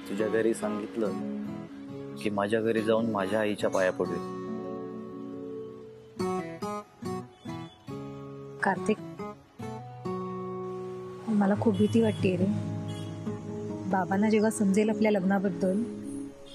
तुझ्या घरी सांगितलं की माझ्या घरी जाऊन माझ्या आईच्या पाया पडूया. कार्तिक, मला खूप भीती वाटते रे. बाबांना जेव्हा समजेल आपल्या लग्नाबद्दल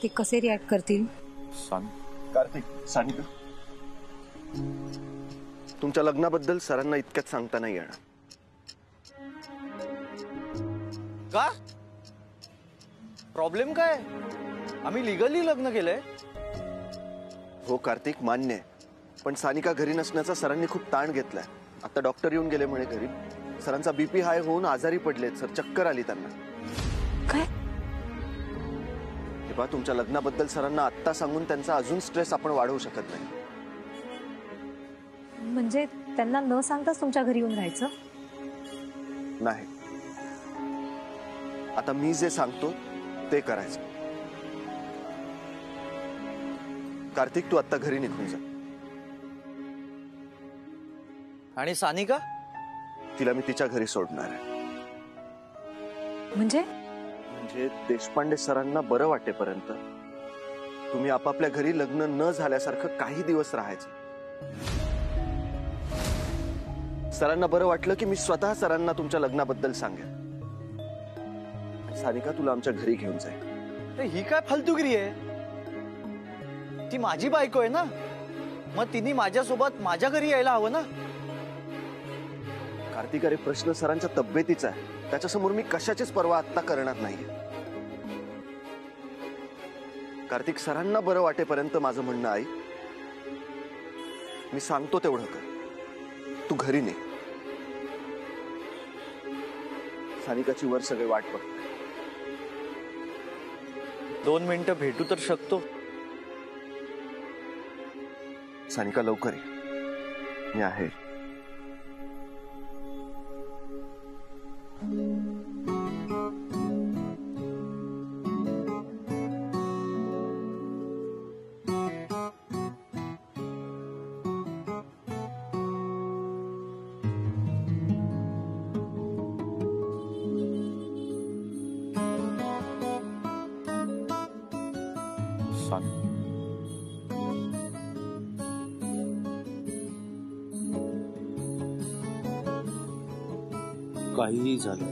ते कसे रिॲक्ट करतील. कार्तिक, सानिका, तुमच्या लग्नाबद्दल सरांना इतक्यात सांगता नाही येणार. का? प्रॉब्लेम काय? आम्ही लिगली लग्न केलंय. हो कार्तिक, मान्य आहे, पण सानिका घरी नसण्याचा सरांनी खूप ताण घेतलाय. आता डॉक्टर येऊन गेले म्हणे घरी. सरांचा बीपी हाय होऊन आजारी पडलेत सर, चक्कर आली त्यांना. काय? हे पहा, तुमच्या लग्नाबद्दल सरांना आत्ता सांगून त्यांचा अजून स्ट्रेस आपण वाढवू शकत नाही. म्हणजे त्यांना न सांगताच तुमच्या घरी येऊन राहायचं? नाही, आता मी जे सांगतो ते करायचं. कार्तिक, तू आता घरी निघून जा. आणि सानिका? तिला मी तिच्या घरी सोडणार आहे. म्हणजे देशपांडे सरांना बरं वाटेपर्यंत तुम्ही आपापल्या घरी लग्न न झाल्यासारखं काही दिवस राहायचं. सरांना बरं वाटलं की मी स्वतः सरांना तुमच्या लग्नाबद्दल सांगेन. सानिका, तुला आमच्या घरी घेऊन जाईल. ही काय फालतूगिरी आहे? ती माझी बायको आहे ना, मग तिने माझ्यासोबत माझ्या घरी यायला हवं ना. कार्तिक, अरे प्रश्न सरांच्या तब्येतीचा आहे, त्याच्यासमोर मी कशाचीच पर्वा आत्ता करणार नाही. कार्तिक, सरांना बरं वाटेपर्यंत माझं म्हणणं ऐक. मी सांगतो तेवढं कर. तू घरी ने. सानिकाची वर सगळे वाट बघ. 2 मिनिटं भेटू तर शकतो? सानिका, लवकर ये. मी आहे. काहीही झालं,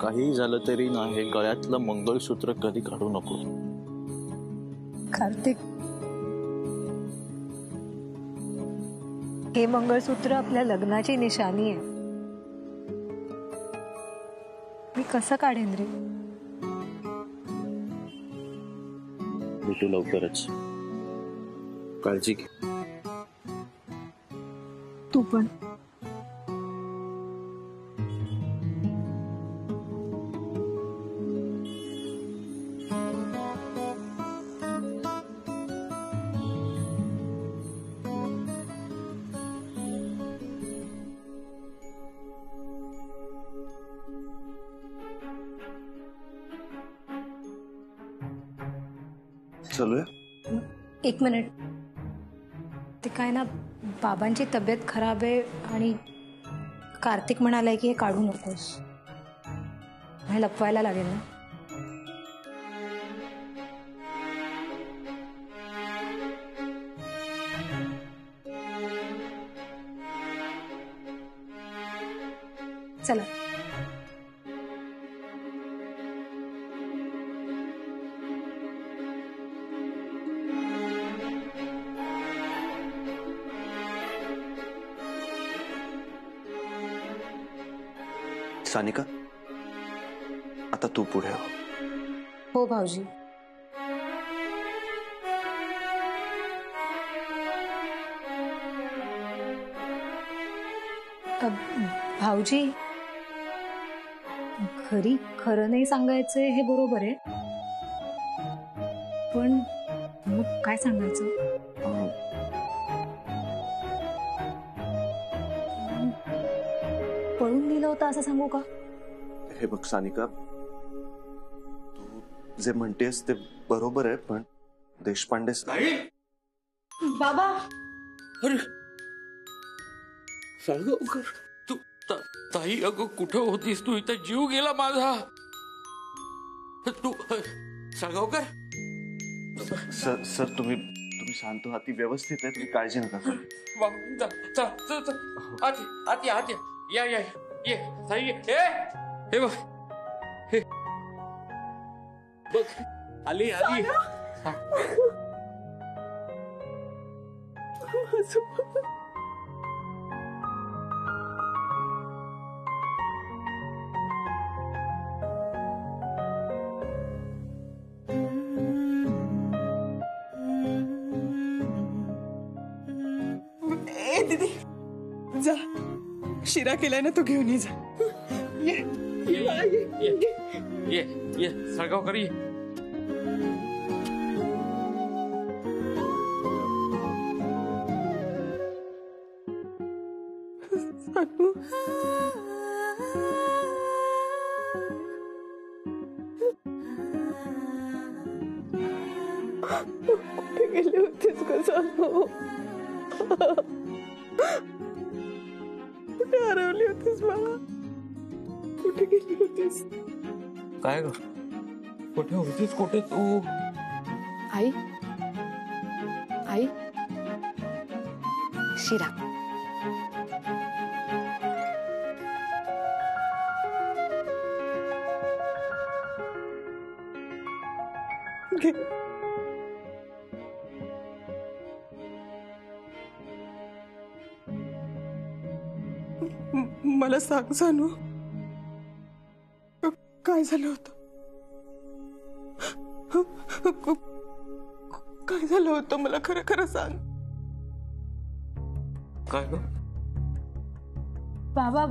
काहीही झालं तरी ना हे गळ्यातलं मंगळसूत्र कधी काढू नको. कार्तिक, हे मंगळसूत्र आपल्या लग्नाची निशाणी आहे. मी कसं काढेन रे? भेटू लवकरच. काळजी घे. तू पण. चलूया. 1 मिनिट. ते काय ना, बाबांची तब्येत खराब आहे आणि कार्तिक म्हणालाय की हे काढू नकोस. हे लपवायला लागेल ना. चला. सानिका, आता तू पुढे हो. हो भाऊजी. भाऊजी, घरी खरं नाही सांगायचंय हे बरोबर आहे, पण मग काय सांगायचं? पळून दिलं होतं असं सांगू का? हे बघ सानिका, तू जे म्हणतेस ते बरोबर आहे, पण देशपांडे बाबा. अरे सांग, तू ताई अगं कुठे होतीस तू? इथं जीव गेला माझा. तू सळगावकर. सर सर तुम्ही शांत व्हा, ती व्यवस्थित आहे, तुम्ही काळजी नका करू. आत या ये ताई ये. हे बघ, हे बघ, आली. ए दीदी जा, शिरा केलाय ना तो घेऊन ये जा. ये सळगावकर ये. कुठे गेले होतेस का सांगू? कुठे हरवली होतीस मला? कुठे गेली होतीस? काय ग, कुठे होतीस? कुठे तू? आई आई शिरा. घे. मला सांग सानू, काय झालं होतं? काय झालं होतं मला खरं खरं सांग. काय ग? बाबा,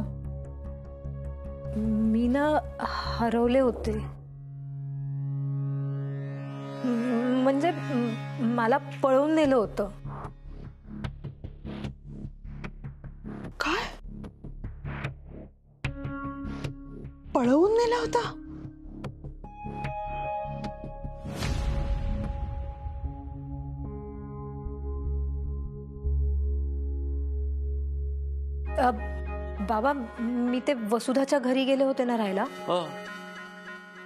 मी ना हरवले होते. म्हणजे मला पळवून नेलं होतं. काय? पळवून नेला होता? बाबा, मी ते वसुधाच्या घरी गेले होते ना राहायला.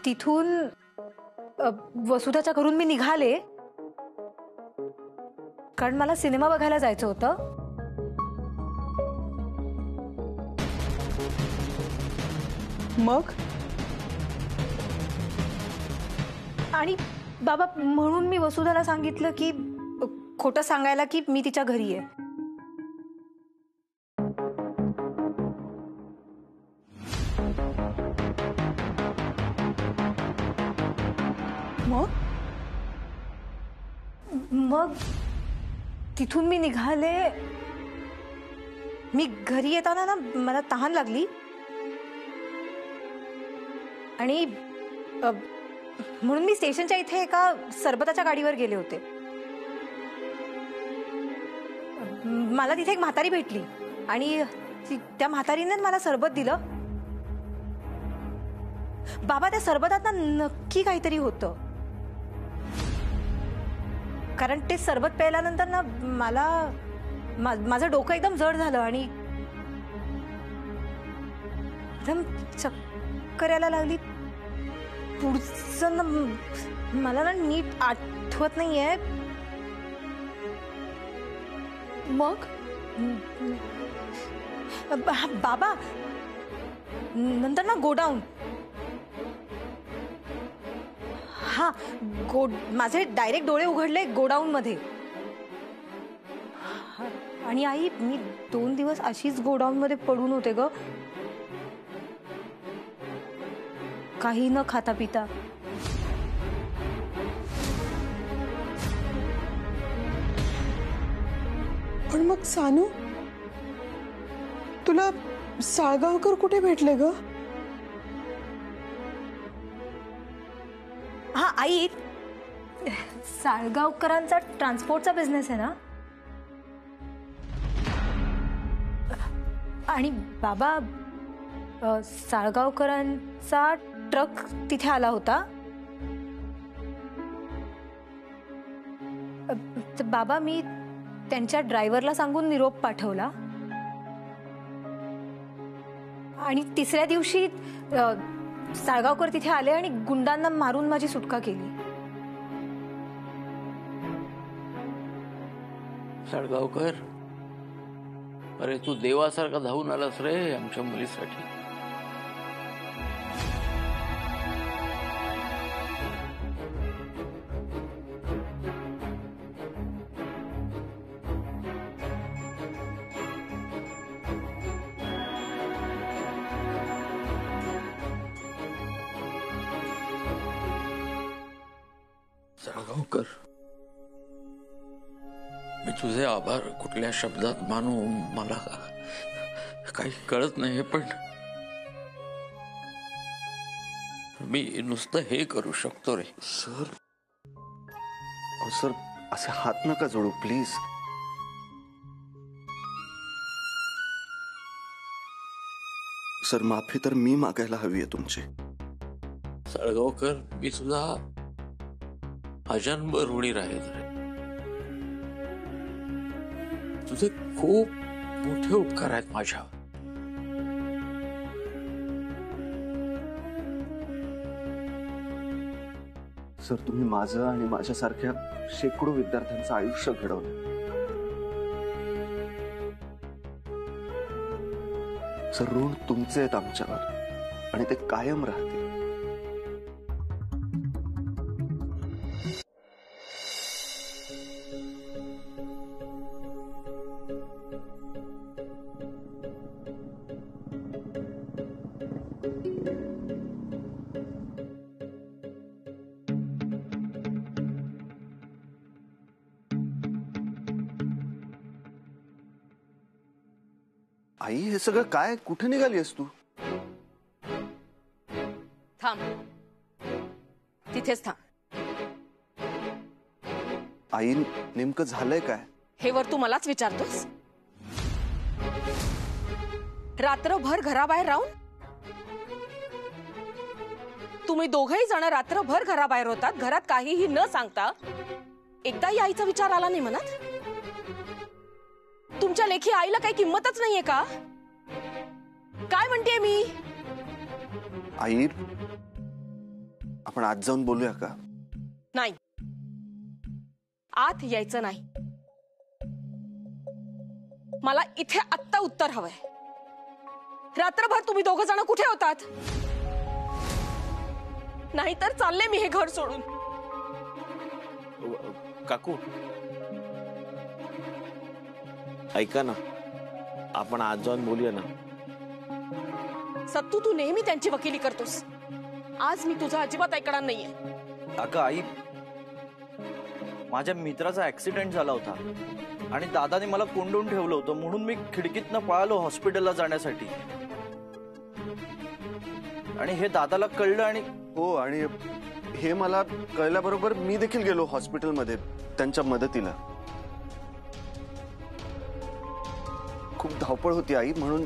तिथून वसुधाच्या घरून मी निघाले कारण मला सिनेमा बघायला जायचं होतं. मग आणि बाबा, म्हणून मी वसुधाला सांगितलं की खोटं सांगायला की मी तिच्या घरी आहे. मग तिथून मी निघाले. मी घरी येताना ना मला तहान लागली आणि म्हणून मी स्टेशनच्या इथे एका सरबताच्या गाडीवर गेले होते. मला तिथे एक म्हातारी भेटली आणि त्या म्हातारीने मला सरबत दिलं. बाबा, त्या सरबतात ना नक्की काहीतरी होतं. कारण ते सरबत प्यायल्यानंतर ना मला माझं डोकं एकदम जड झालं आणि एकदम चक्कर यायला लागली. पुढचं ना मला ना नीट आठवत नाहीये. मग बाबा, नंतर ना गोडाऊन. हा, माझे डायरेक्ट डोळे उघडले गोडाऊन मध्ये. आणि आई, मी 2 दिवस अशीच गोडाऊन मध्ये पडून होते ग, काही न खाता पिता. पण मग सानू, तुला साळगावकर कुठे भेटले ग? हा आई, साळगावकरांचा ट्रान्सपोर्टचा बिझनेस आहे ना. आणि बाबा, साळगावकरांचा ट्रक तिथे आला होता. बाबा, मी त्यांच्या ड्रायव्हरला सांगून निरोप पाठवला आणि तिसऱ्या दिवशी साळगावकर तिथे आले आणि गुंडांना मारून माझी सुटका केली. साळगावकर, अरे तू देवासारखा धावून आलास रे आमच्या मुलीसाठी. साळगावकर, मी तुझे आभार कुठल्या शब्दात मानू मला काही कळत नाही, पण मी नुसतं हे करू शकतो रे. सर, सर असे हात नका जोडू प्लीज. सर माफी तर मी मागायला हवी आहे तुमची. साळगावकर, मी तुझा अजन्म ऋणी राहील रे. तुझे खूप मोठे उपकार आहेत माझ्यावर. सर तुम्ही माझं आणि माझ्यासारख्या शेकडो विद्यार्थ्यांचं आयुष्य घडवलं. सर ऋण तुमचे आहेत आमच्यावर आणि ते कायम राहतील. आई, हे सगळं काय? कुठे निघालीस तू? थांब, तिथेच थांब. आई, नेमकं झालंय काय? हे वर तू मलाच विचारतोस? रात्रभर घराबाहेर राहून तुम्ही दोघही जण रात्रभर घराबाहेर होतात, घरात काहीही न सांगता. एकदाही आईचा विचार आला नाही मनात? तुमच्या लेखी आईला काही किंमतच नाहीये का? काय म्हणतेय मी? आई, आपण आज जाऊन बोलूया का? नाही, आत यायचं नाही. मला इथे आत्ता उत्तर हवंय. रात्रभर तुम्ही दोघ जण कुठे होतात? नाहीतर चालले मी हे घर सोडून. काकू, ऐका ना, आपण आज जाऊन बोलूया ना. सत्तू, तू नेहमी त्यांची वकिली करतोस. आज मी तुझं अजिबात ऐकणार नाहीये. अगं आई, माझ्या मित्राचा ऍक्सिडेंट झाला होता आणि दादाने मला कोंडून ठेवलं होतं, म्हणून मी खिडकीतनं पळालो हॉस्पिटलला जाण्यासाठी. आणि हे दादाला कळलं आणि हो, आणि हे मला कळल्याबरोबर मी देखील गेलो हॉस्पिटलमध्ये त्यांच्या मदतीला. खूप धावपळ होती आई, म्हणून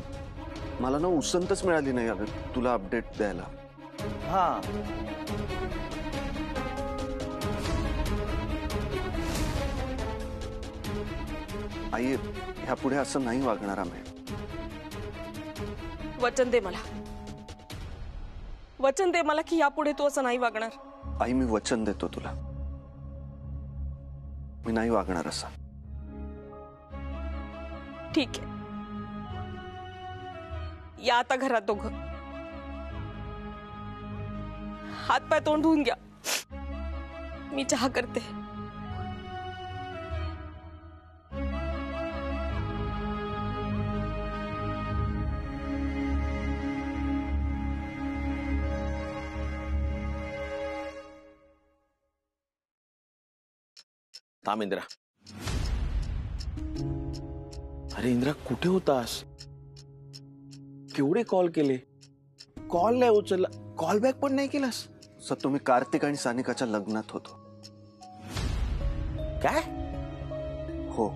मला ना उसंतच मिळाली नाही अगं तुला अपडेट द्यायला. हा, आई, ह्या पुढे असं नाही वागणार आम्ही. वचन दे मला, वचन दे मला की यापुढे तू असं नाही वागणार. आई, मी वचन देतो तुला, मी नाही वागणार असं. ठीक आहे, या आता घरात दोघं. हात पाय तोंड धुवून घ्या, मी चहा करते. थांब इंद्रा. अरे इंद्रा, कुठे होतास? केवढे कॉल केले, कॉल नाही उचलला, कॉल बॅक पण नाही केलास. सर, तुम्ही कार्तिक आणि सानिकाच्या लग्नात होतो. काय? हो.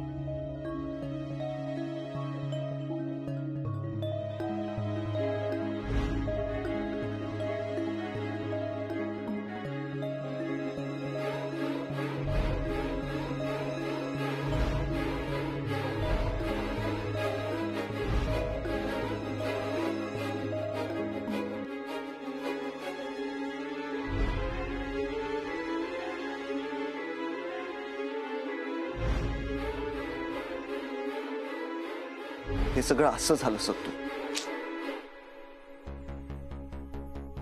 हे सगळं असं झालं सत्तू.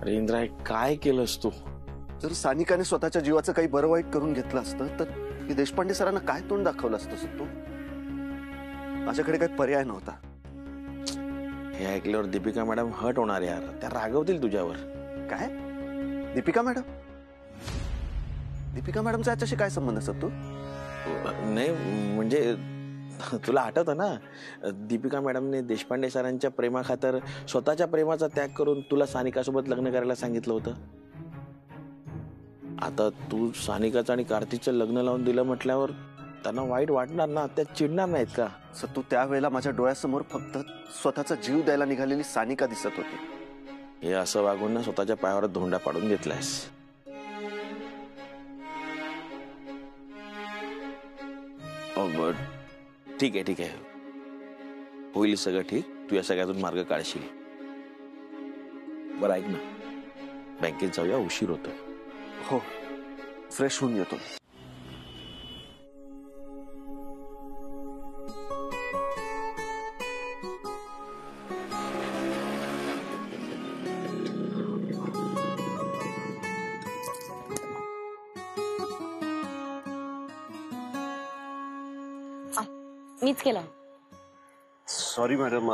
अरे इंद्रा, हे काय केलंस तू? जर सानिकाने स्वतःच्या जीवाचं काही बरं वाईट करून घेतलं असतं तर की देशपांडे सरांना काय तोंड दाखवलं असतं सत्तू? माझ्याकडे काही पर्याय नव्हता. हे ऐकल्यावर दीपिका मॅडम हट होणार यार. त्या रागवतील तुझ्यावर. काय? दीपिका मॅडम? दीपिका मॅडमचा याच्याशी काय संबंध सत्तू? नाही म्हणजे तुला आठवतं ना, दीपिका मॅडमने देशपांडे सरांच्या प्रेमाखातर स्वतःच्या प्रेमाचा त्याग करून तुला सानिकासोबत लग्न करायला सांगितलं होतं. आता तू सानिकाचं आणि कार्तिकचं लग्न लावून दिलं म्हटल्यावर त्यांना वाईट वाटणार ना, त्या चिडणार नाहीत का? सत्तू, त्यावेळेला माझ्या डोळ्यासमोर फक्त स्वतःचा जीव द्यायला निघालेली सानिका दिसत होती. हे असं वागून ना स्वतःच्या पायावर धोंडा पाडून घेतलायस. ठीक आहे ठीक आहे, होईल सगळं ठीक. तू या सगळ्यातून मार्ग काढशील. बरं ऐक ना, बँकेत जाऊया, उशीर होतोय. हो, फ्रेश होऊन येतो. मीच केला. सॉरी मॅडम,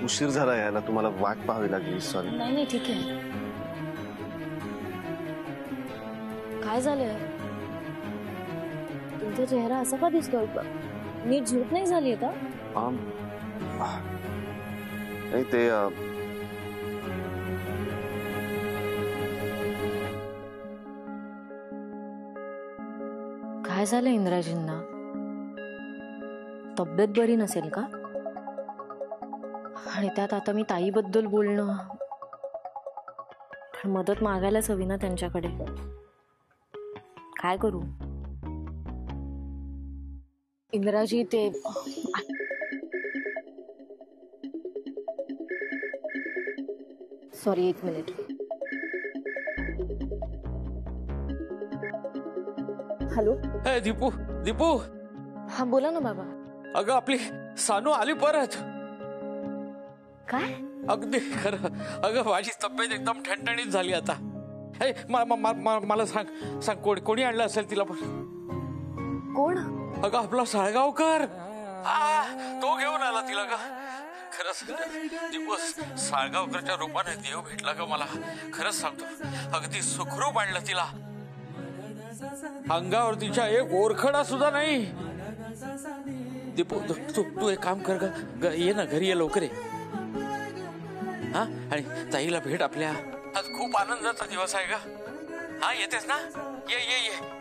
उशीर झाला यायला. तुम्हाला वाट पाहावी लागली. सॉरी. नाही नाही ठीक आहे. काय झालंय? तुमचा चेहरा असा का दिसतोय? नीट झोप नाही झाली का? नाही ते काय झालं इंद्राजींना? तब्येत बरी नसेल का? आणि त्यात आता मी ताईबद्दल बोलणं, मदत मागायलाच हवी ना त्यांच्याकडे. काय करू? इंद्राजी ते सॉरी, एक मिनिट. हॅलो. दीपू दीपू, हा बोला ना बाबा. अगं आपली सानू आली परत. काय? अगदी खरं. अगं माझी तब्येत एकदम ठणठणीत झाली आता. मला सांग सांग, कोणी आणलं असेल तिला? पण कोण? अगं आपला साळगावकर. तो घेऊन आला तिला. का खरंच दिवस साळगावकरच्या रूपाने देव भेटला का मला. खरंच सांगतो, अगदी सुखरूप आणलं तिला. अंगावर तिच्या एक ओरखडा सुद्धा नाही. दीपू, तू एक काम कर ग, ये ना घरी, ये लवकर ये. हा, आणि ताईला भेट आपल्या. आज खूप आनंदाचा दिवस आहे का? हा, येतेस ना? ये ये ये.